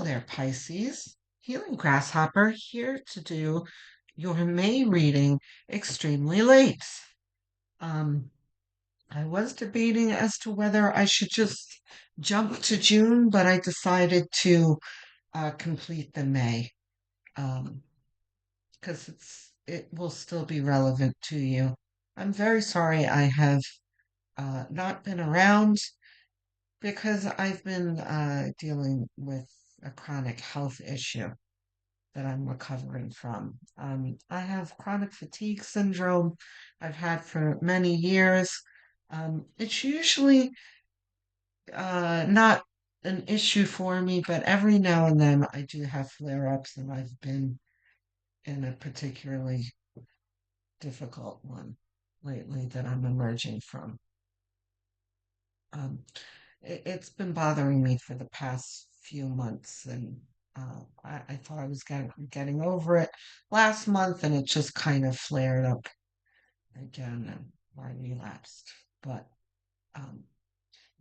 Hello there, Pisces. Healing Grasshopper here to do your May reading extremely late. Um, I was debating as to whether I should just jump to June, but I decided to complete the May because it will still be relevant to you. I'm very sorry I have not been around because I've been dealing with a chronic health issue that I'm recovering from. I have chronic fatigue syndrome I've had for many years. It's usually not an issue for me, but every now and then I do have flare-ups, and I've been in a particularly difficult one lately that I'm emerging from. Um, it's been bothering me for the past few months, and I thought I was getting over it last month, and it just kind of flared up again, and I relapsed. But um,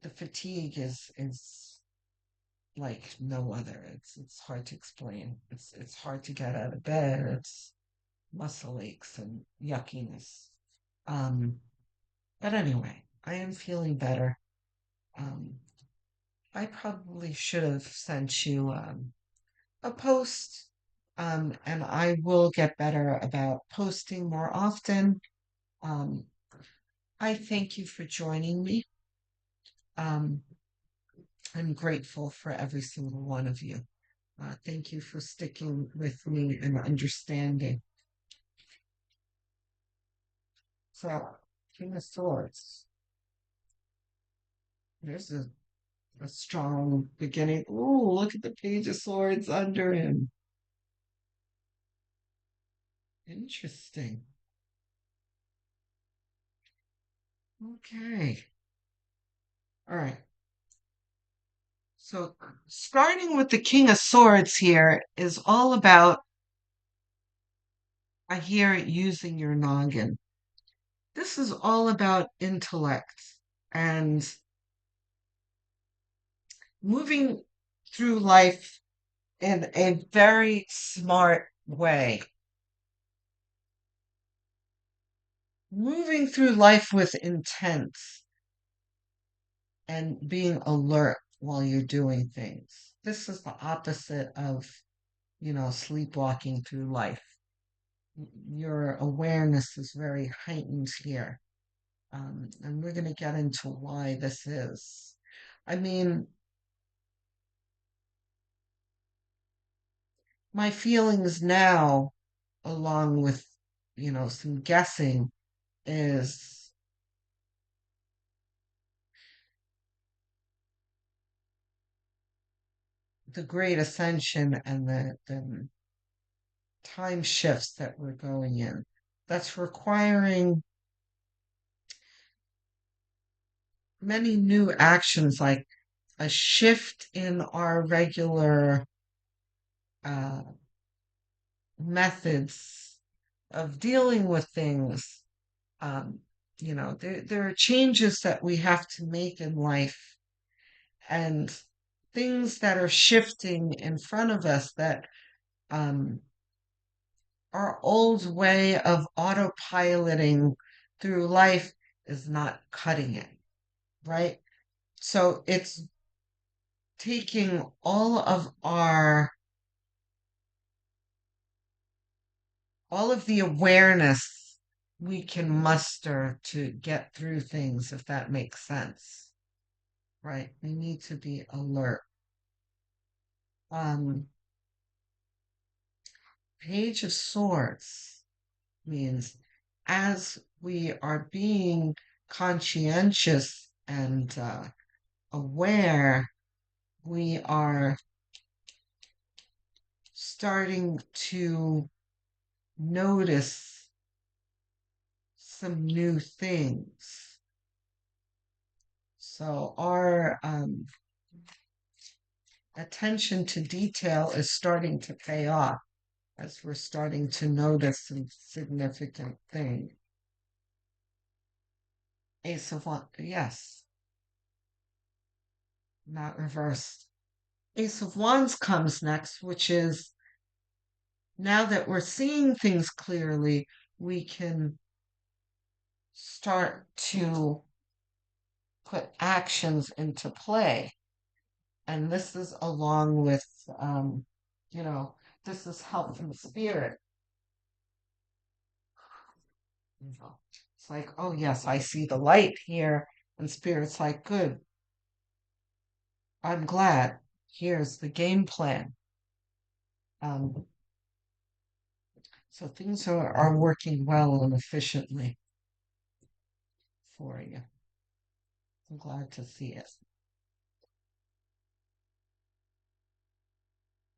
the fatigue is like no other. It's hard to explain. It's hard to get out of bed. It's muscle aches and yuckiness. Um, but anyway, I am feeling better. Um, I probably should have sent you a post, and I will get better about posting more often. Um, I thank you for joining me. Um, I'm grateful for every single one of you. Thank you for sticking with me and understanding. So, King of Swords. There's a strong beginning. Ooh, look at the Page of Swords under him. Interesting. Okay. All right. So, starting with the King of Swords here is all about, I hear it, using your noggin. This is all about intellect and moving through life in a very smart way. Moving through life with intent and being alert while you're doing things. This is the opposite of, sleepwalking through life. Your awareness is very heightened here. And we're going to get into why this is. I mean, my feelings now, along with, some guessing, is the great ascension and the time shifts that we're going in. That's requiring many new actions, like a shift in our regular uh, methods of dealing with things. Um, there are changes that we have to make in life, and things that are shifting in front of us that um, our old way of autopiloting through life is not cutting it, right? So it's taking all of the awareness we can muster to get through things, if that makes sense, right? We need to be alert. Um, Page of Swords means as we are being conscientious and aware, we are starting to notice some new things. So our attention to detail is starting to pay off as we're starting to notice some significant things. Ace of Wands, yes, not reversed. Ace of Wands comes next, which is now that we're seeing things clearly, we can start to put actions into play. And this is along with, um, you know, this is help from spirit. It's like, oh, yes, I see the light here. And spirit's like, good, I'm glad. Here's the game plan. Um, so things are working well and efficiently for you. I'm glad to see it.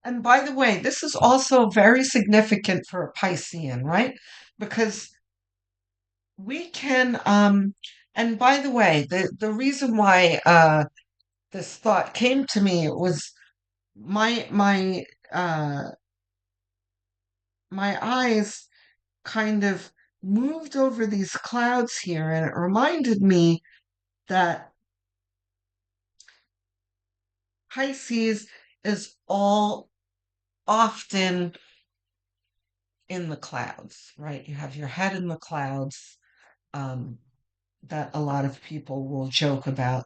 And by the way, this is also very significant for a Piscean, right? Because we can, and by the way, the reason why this thought came to me was my uh my eyes kind of moved over these clouds here, and it reminded me that Pisces is all often in the clouds, right? You have your head in the clouds, um, that a lot of people will joke about,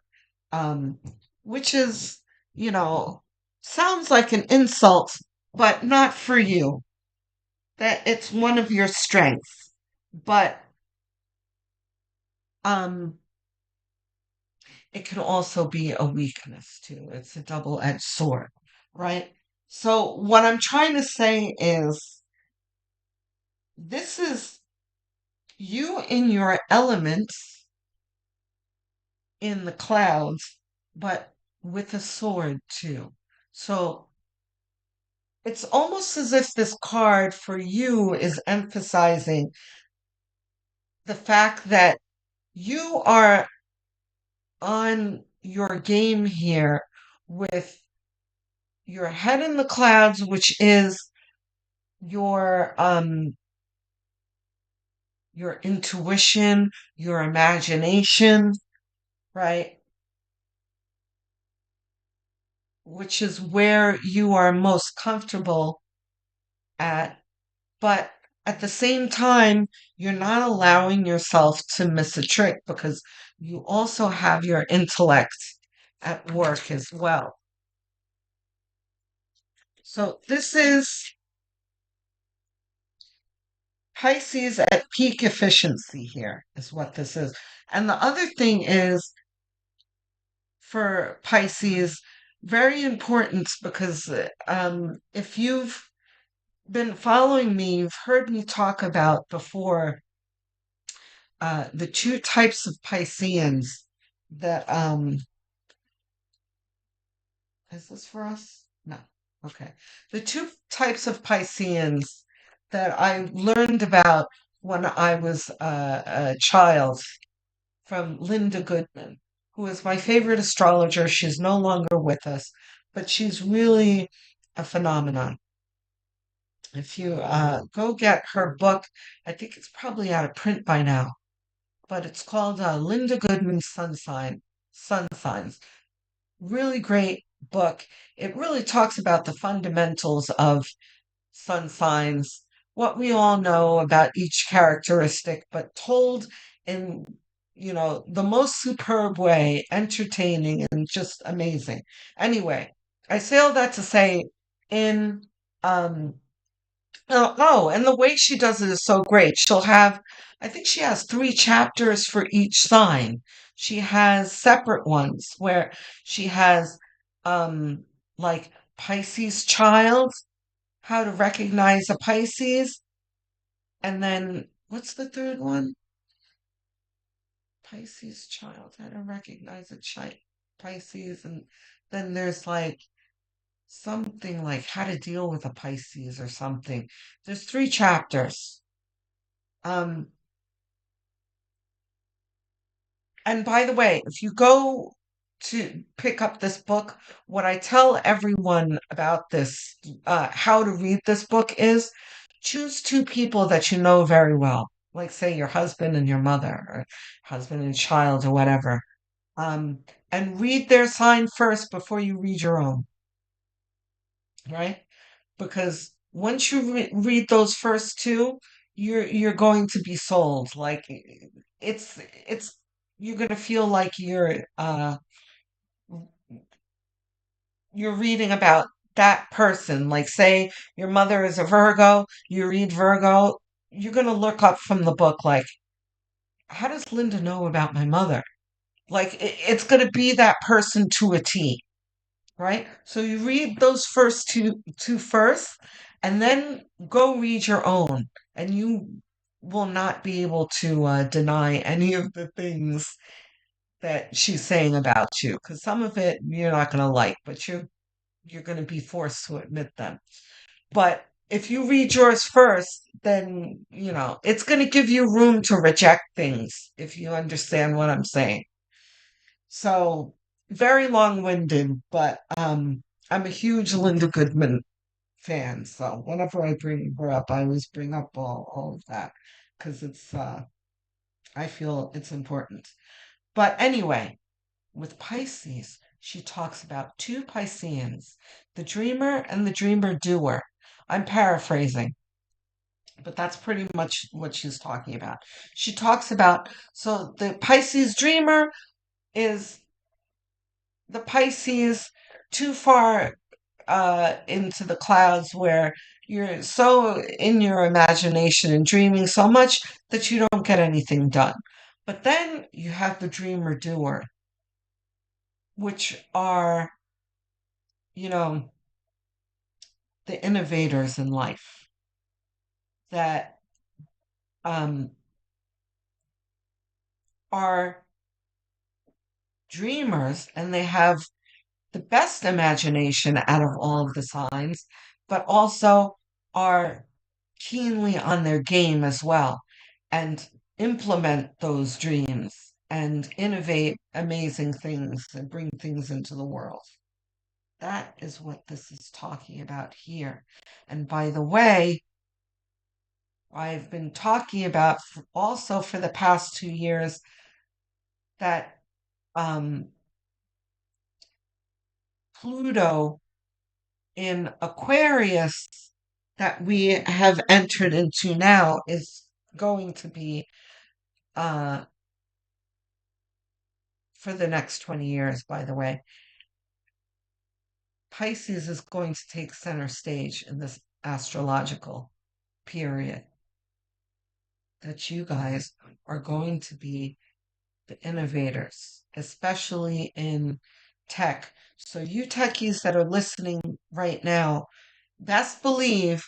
um, which is, you know, sounds like an insult, but not for you. That it's one of your strengths, but um, it can also be a weakness too. It's a double-edged sword, right? So what I'm trying to say is this is you in your elements in the clouds, but with a sword too. So it's almost as if this card for you is emphasizing the fact that you are on your game here with your head in the clouds, which is your your intuition, your imagination, right? Which is where you are most comfortable at. But at the same time, you're not allowing yourself to miss a trick because you also have your intellect at work as well. So this is Pisces at peak efficiency here, is what this is. And the other thing is for Pisces, very important because if you've been following me, you've heard me talk about before the two types of Pisceans that is this for us? No. Okay. The two types of Pisceans that I learned about when I was a child from Linda Goodman, who is my favorite astrologer. She's no longer with us, but she's really a phenomenon. If you go get her book, I think it's probably out of print by now, but it's called Linda Goodman's Sun Signs. Really great book. It really talks about the fundamentals of sun signs, what we all know about each characteristic, but told in, you know, the most superb way, entertaining and just amazing. Anyway, I say all that to say in um oh, and the way she does it is so great. She'll have, I think she has three chapters for each sign. She has separate ones where she has, um, like Pisces child, how to recognize a Pisces, and then what's the third one? Pisces child, how to recognize a Pisces, and then there's like something like how to deal with a Pisces or something. There's three chapters. Um, And by the way, if you go to pick up this book, what I tell everyone about this, how to read this book is choose two people that you know very well, like say your husband and your mother, or husband and child, or whatever, and read their sign first before you read your own. right? Because once you read those first two, you're going to be sold. Like it's you're going to feel like you're reading about that person. Like, say your mother is a Virgo, you read Virgo, you're going to look up from the book, like, how does Linda know about my mother? Like, it's going to be that person to a T, right? So you read those first two first, and then go read your own, and you will not be able to deny any of the things that she's saying about you, because some of it you're not going to like, but you're going to be forced to admit them. But if you read yours first, then, it's going to give you room to reject things, if you understand what I'm saying. So, very long-winded, but I'm a huge Linda Goodman fan. So, whenever I bring her up, I always bring up all of that because I feel it's important. But anyway, with Pisces, she talks about two Pisceans, the dreamer and the dreamer doer. I'm paraphrasing, but that's pretty much what she's talking about. She talks about, so the Pisces dreamer is the Pisces too far into the clouds where you're so in your imagination and dreaming so much that you don't get anything done. But then you have the dreamer doer, which are, you know, the innovators in life that um, are dreamers, and they have the best imagination out of all of the signs, but also are keenly on their game as well and implement those dreams and innovate amazing things and bring things into the world. That is what this is talking about here. And by the way, I've been talking about also for the past 2 years that um, Pluto in Aquarius that we have entered into now is going to be uh, for the next 20 years, by the way. Pisces is going to take center stage in this astrological period, that you guys are going to be the innovators, especially in tech. So, you techies that are listening right now, best believe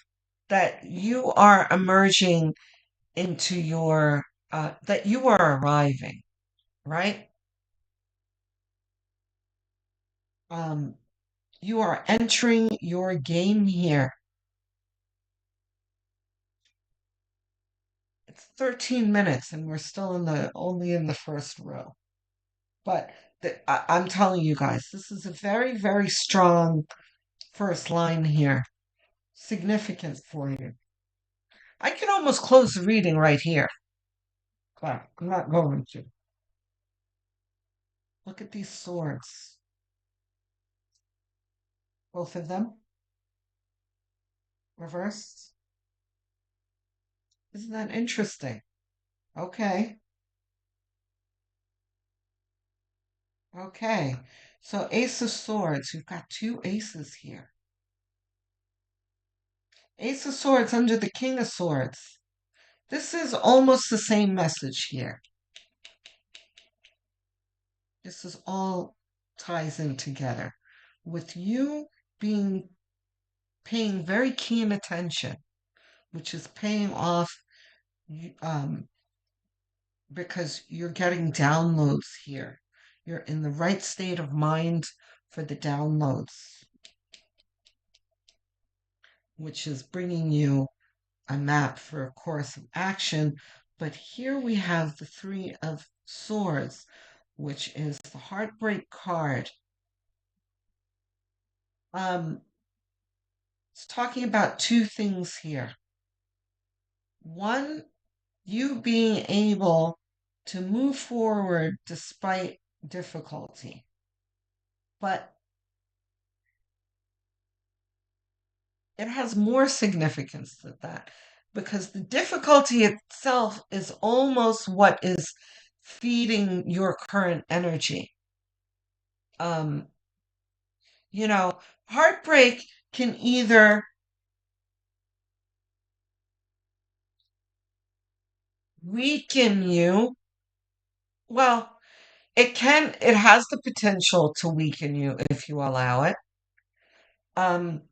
that you are emerging into that you are arriving, right? Um, you are entering your game here. It's 13 minutes and we're still only in the first row. But I'm telling you guys, this is a very, very strong first line here. Significant for you. I can almost close the reading right here, but I'm not going to. Look at these swords. Both of them reversed. Isn't that interesting? Okay. Okay. So Ace of Swords. We've got two aces here. Ace of Swords under the King of Swords. This is almost the same message here. This is all ties in together. With you paying very keen attention, which is paying off um, because you're getting downloads here. You're in the right state of mind for the downloads, which is bringing you a map for a course of action. But here we have the Three of Swords, which is the heartbreak card. It's talking about two things here. One, you being able to move forward despite difficulty. But it has more significance than that because the difficulty itself is almost what is feeding your current energy. Um, you know, heartbreak can either weaken you. Well, it has the potential to weaken you if you allow it. Um,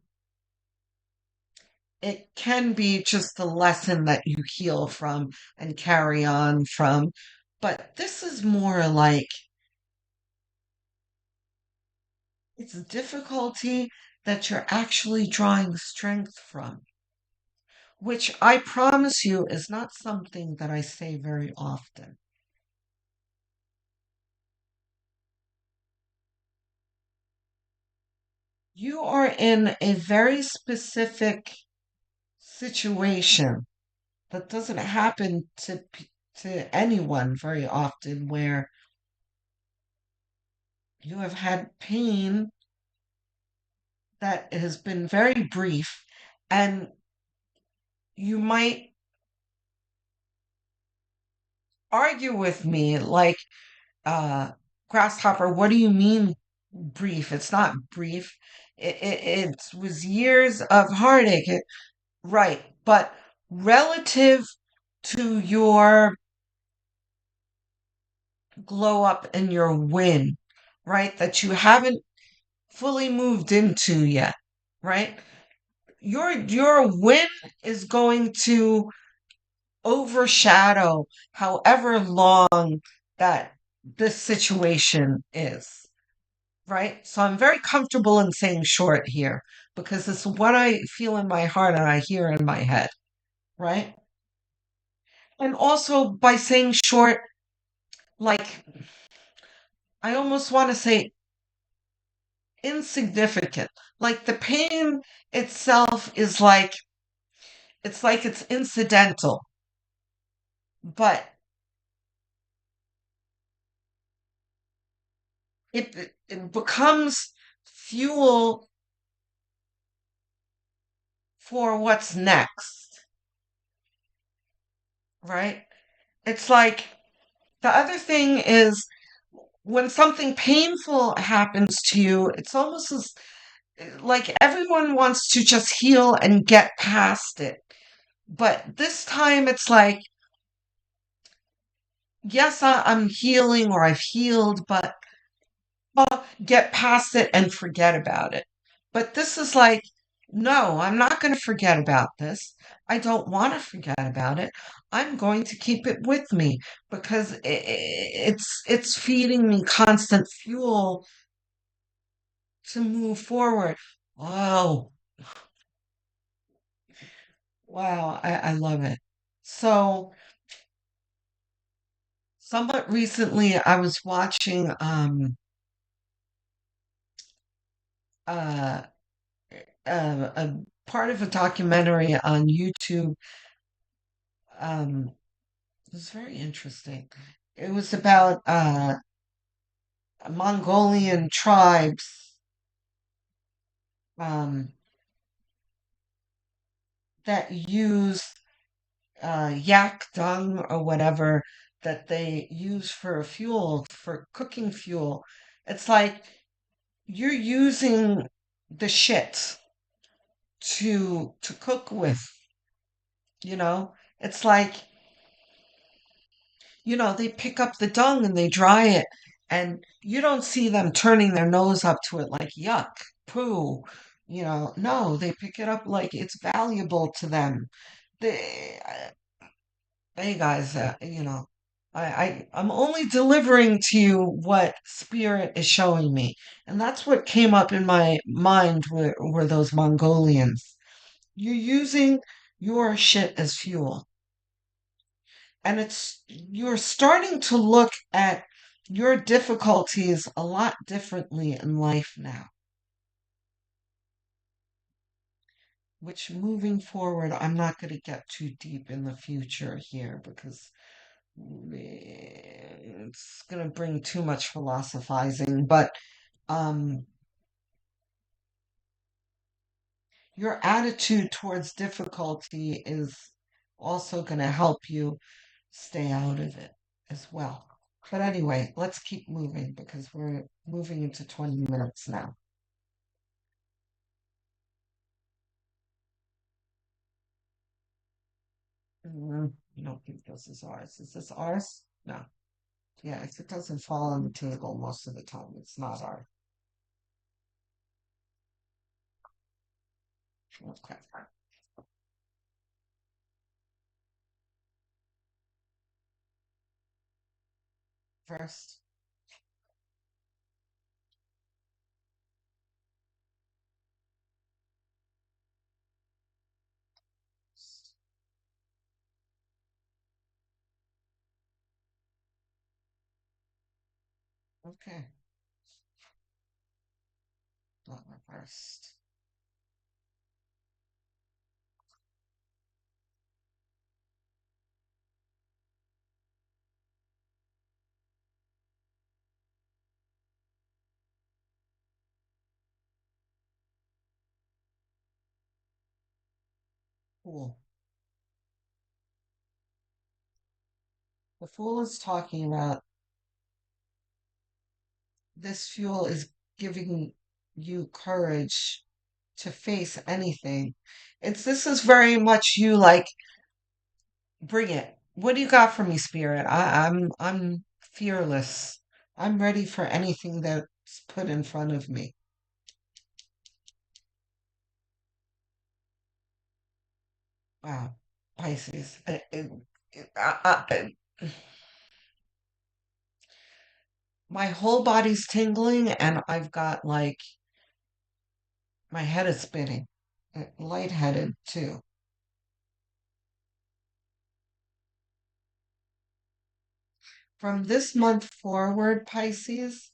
it can be just a lesson that you heal from and carry on from. But this is more like it's a difficulty that you're actually drawing strength from, which I promise you is not something that I say very often. You are in a very specific situation that doesn't happen to anyone very often where you have had pain that has been very brief and you might argue with me like uh grasshopper, what do you mean brief? It's not brief. It was years of heartache. Right, but relative to your glow up and your win, right, that you haven't fully moved into yet, right? Your win is going to overshadow however long that this situation is, right? So I'm very comfortable in saying short here because it's what I feel in my heart and I hear in my head, right? And also by saying short, like I almost want to say insignificant. Like the pain itself is like it's incidental, but it becomes fuel for what's next, right? It's like the other thing is when something painful happens to you, it's almost as like everyone wants to just heal and get past it. But this time it's like, yes, I'm healing or I've healed, but get past it and forget about it. But this is like, no, I'm not going to forget about this. I don't want to forget about it. I'm going to keep it with me because it's feeding me constant fuel to move forward. Oh, wow, I love it. So, somewhat recently, I was watching uh, a part of a documentary on YouTube. It was very interesting. It was about Mongolian tribes um, that use yak dung or whatever that they use for fuel, for cooking fuel. It's like you're using the shit to cook with, you know? It's like, they pick up the dung and they dry it, and you don't see them turning their nose up to it like yuck, poo. No, they pick it up like it's valuable to them. They, hey guys, I'm only delivering to you what spirit is showing me, and that's what came up in my mind were those Mongolians. You're using your shit as fuel. And you're starting to look at your difficulties a lot differently in life now, which moving forward, I'm not going to get too deep in the future here because it's going to bring too much philosophizing. But, um, your attitude towards difficulty is also going to help you stay out of it as well. But anyway, let's keep moving because we're moving into 20 minutes now. I don't think this is ours. Is this ours? No. Yeah, if it doesn't fall on the table most of the time, it's not ours. Okay. First, okay, not reversed. Cool. The Fool is talking about this fuel is giving you courage to face anything. This is very much you like bring it. What do you got for me, Spirit? I'm fearless. I'm ready for anything that's put in front of me. Wow, Pisces. My whole body's tingling, and I've got like my head is spinning, lightheaded too. From this month forward, Pisces,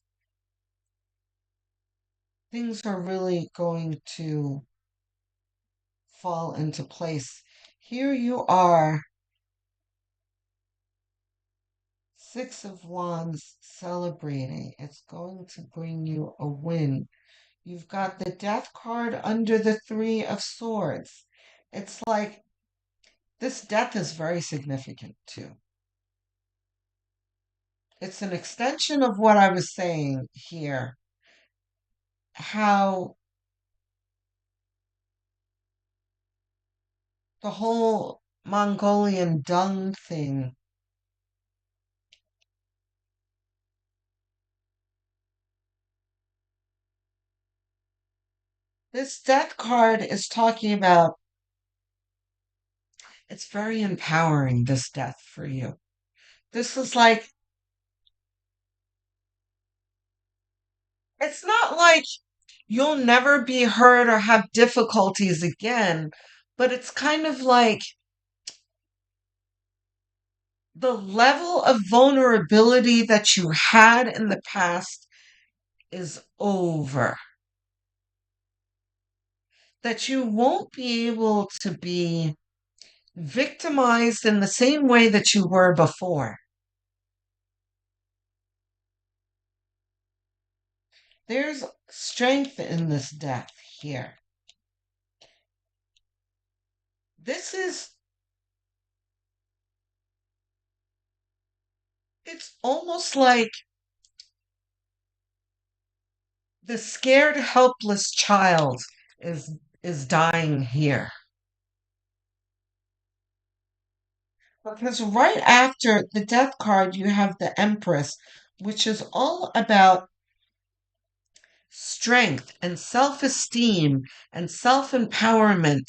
things are really going to fall into place. Here you are, Six of Wands celebrating. It's going to bring you a win. You've got the Death card under the Three of Swords. It's like this death is very significant too. It's an extension of what I was saying here. How the whole Mongolian dung thing, this death card is talking about, it's very empowering, this death for you. This is like, it's not like you'll never be hurt or have difficulties again, but it's kind of like the level of vulnerability that you had in the past is over. That you won't be able to be victimized in the same way that you were before. There's strength in this death here. This is, it's almost like the scared, helpless child is dying here. Because right after the death card, you have the Empress, which is all about strength and self esteem and self empowerment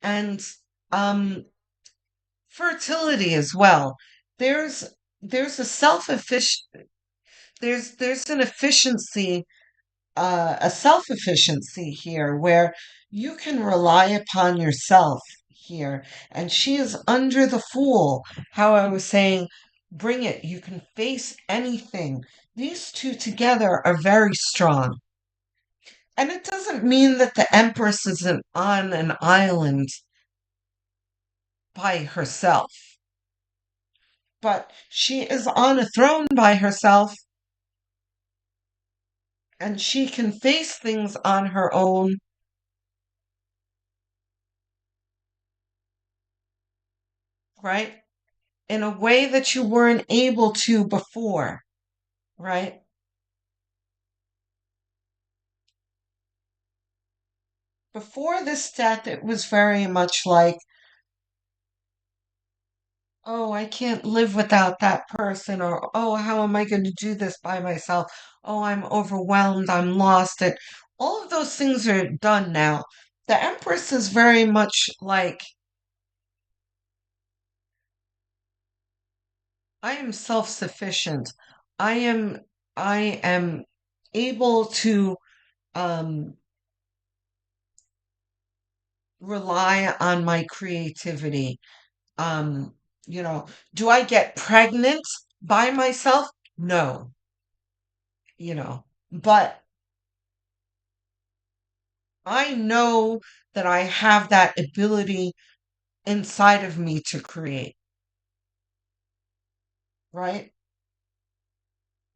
and um, fertility as well. There's there's a self there's an efficiency, a self efficiency here where you can rely upon yourself here. And she is under the Fool. How I was saying, bring it. You can face anything. These two together are very strong. And it doesn't mean that the Empress isn't on an island by herself, but she is on a throne by herself and she can face things on her own right? In a way that you weren't able to before, right? Before this death, it was very much like, oh, I can't live without that person, or oh, how am I going to do this by myself? Oh, I'm overwhelmed, I'm lost. And all of those things are done now. The Empress is very much like, I am self-sufficient. I am I am able to um rely on my creativity. Um, you know, do I get pregnant by myself? No, but I know that I have that ability inside of me to create, right?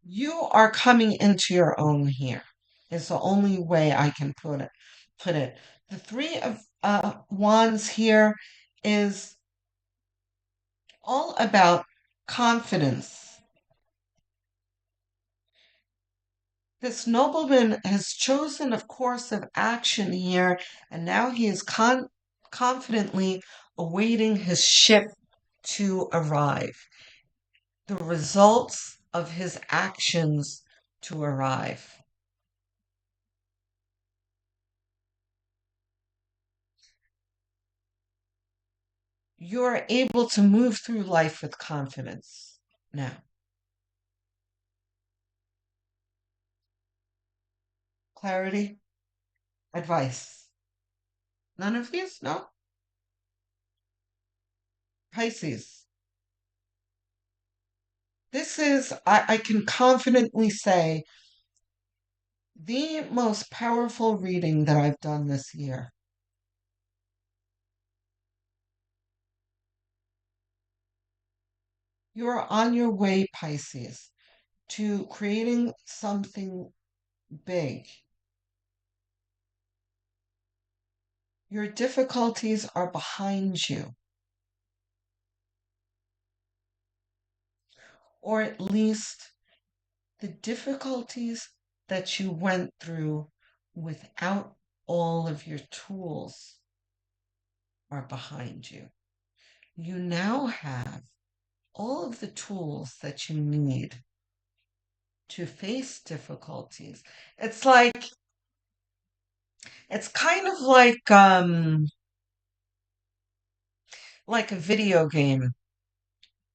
You are coming into your own here. Is the only way I can put it. The three of wands here is all about confidence. This nobleman has chosen a course of action here, and now he is confidently awaiting his ship to arrive, the results of his actions to arrive. You're able to move through life with confidence now. Clarity, advice. None of these? No? Pisces. This is, I can confidently say, the most powerful reading that I've done this year. You're on your way, Pisces, to creating something big. Your difficulties are behind you, or at least the difficulties that you went through without all of your tools are behind you. You now have all of the tools that you need to face difficulties. It's like, it's kind of like a video game.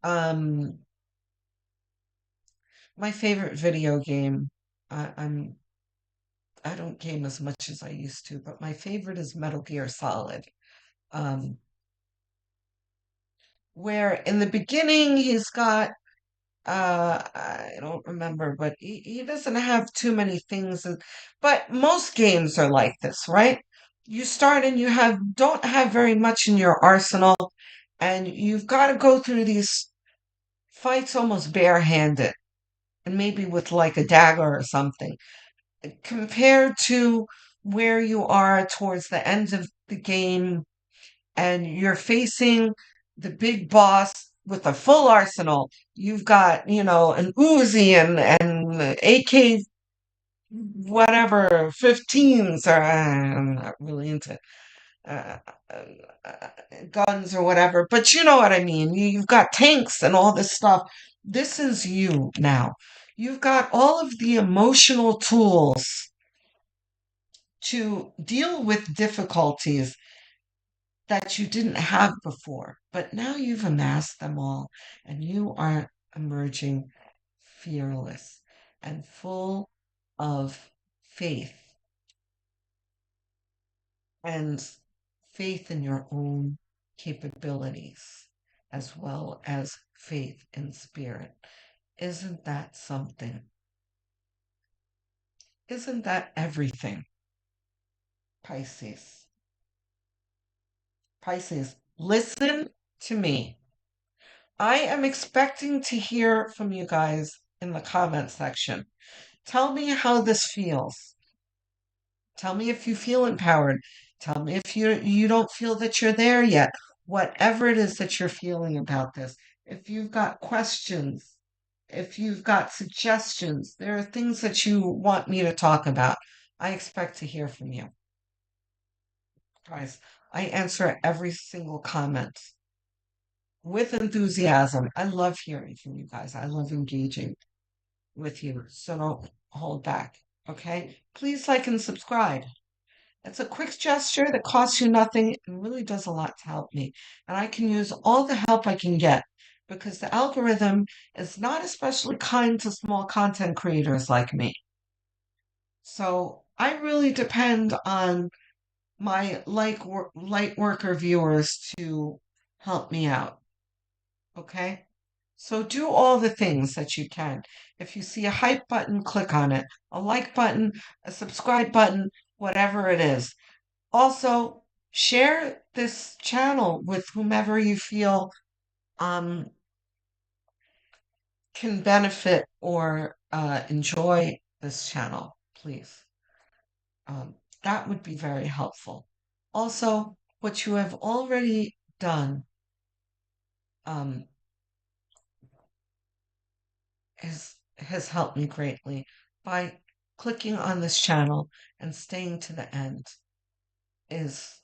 Um, my favorite video game, I, I'm I don't game as much as I used to, but my favorite is Metal Gear Solid. Um, where in the beginning he's got I don't remember, but he doesn't have too many things. But most games are like this, right? You start and you don't have very much in your arsenal, and you've got to go through these fights almost barehanded, and maybe with like a dagger or something, compared to where you are towards the end of the game and you're facing the big boss with a full arsenal. You've got, an Uzi and AK whatever 15s, or I'm not really into uh, uh, uh, guns or whatever, but you know what I mean. You've got tanks and all this stuff. This is you now. You've got all of the emotional tools to deal with difficulties that you didn't have before, but now you've amassed them all and you are emerging fearless and full of faith and faith in your own capabilities as well as faith in spirit. Isn't that something? Isn't that everything? Pisces. Pisces, listen to me. I am expecting to hear from you guys in the comment section. Tell me how this feels. Tell me if you feel empowered. Tell me if you don't feel that you're there yet. whatever it is that you're feeling about this. If you've got questions, if you've got suggestions, there are things that you want me to talk about. I expect to hear from you. Guys, I answer every single comment with enthusiasm. I love hearing from you guys. I love engaging with you. So don't hold back. Okay? Please like and subscribe. It's a quick gesture that costs you nothing and really does a lot to help me. And I can use all the help I can get because the algorithm is not especially kind to small content creators like me. So I really depend on my light worker viewers to help me out. Okay? So do all the things that you can. If you see a hype button, click on it. A like button, a subscribe button, whatever it is. Also, share this channel with whomever you feel um, can benefit or enjoy this channel, please. Um, that would be very helpful. Also, what you have already done um, has helped me greatly by clicking on this channel and staying to the end is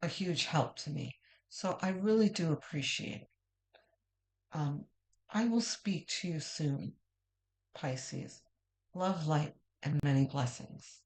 a huge help to me. So I really do appreciate it. I will speak to you soon, Pisces. Love, light, and many blessings.